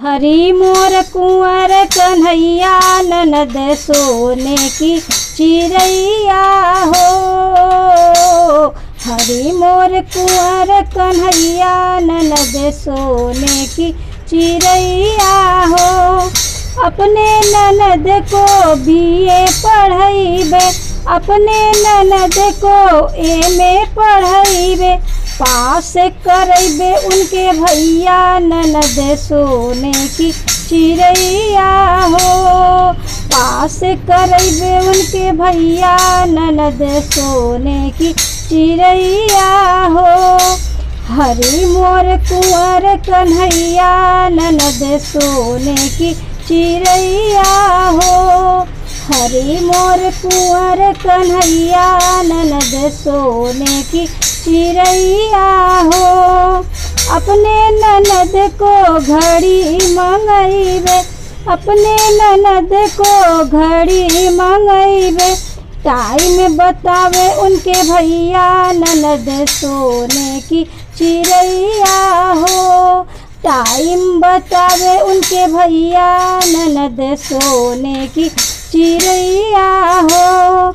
हरी मोर कुंवर कन्हैया ननद सोने की चिड़ैया हो। हरी मोर कुंवर कन्हैया ननद सोने की चिड़ैया हो। अपने ननद को बीए पढ़ैबे, अपने ननद को एमे पढ़ैबे, पास करैबे उनके भैया ननद सोने की चिड़ैया हो। पास करैबे उनके भैया ननद सोने की चिड़ैया हो। हरी मोर कुंवर कन्हैया ननद सोने की चिड़ैया हो। हरी मोर कुंवर कन्हैया ननद सोने की चिड़ैया हो। अपने ननद को घड़ी मंगैबे, अपने ननद को घड़ी मंगैबे, टाइम बतावे उनके भैया ननद सोने की चिड़ैया हो। टाइम बतावे उनके भैया ननद सोने की चिड़ैया हो।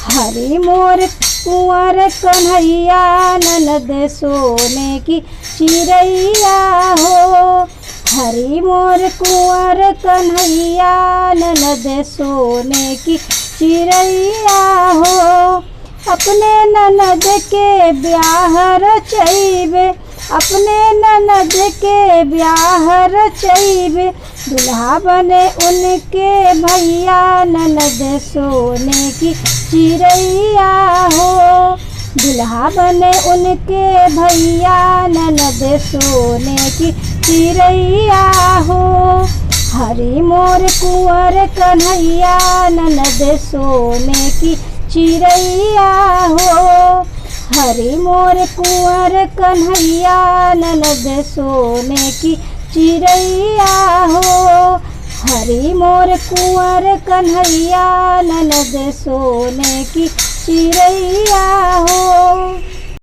हरी मोर कुंवर कन्हैया ननद सोने की चिड़ैया हो। हरी मोर कुंवर कन्हैया ननद सोने की चिड़ैया हो। अपने ननद के ब्याह रचैबे, अपने ननद के ब्याह रचैबे, दुल्हा बने उनके भैया ननद सोने की चिड़ैया हो। दुल्हा बने उनके भैया ननद सोने की चिड़ैया हो। हरी मोर कुंवर कन्हैया ननद सोने की चिड़ैया हो। हरी मोर कुंवर कन्हैया ननद सोने की चिड़ैया हो। हरी मोर कुंवर कन्हैया ननद सोने की चिड़ैया हो।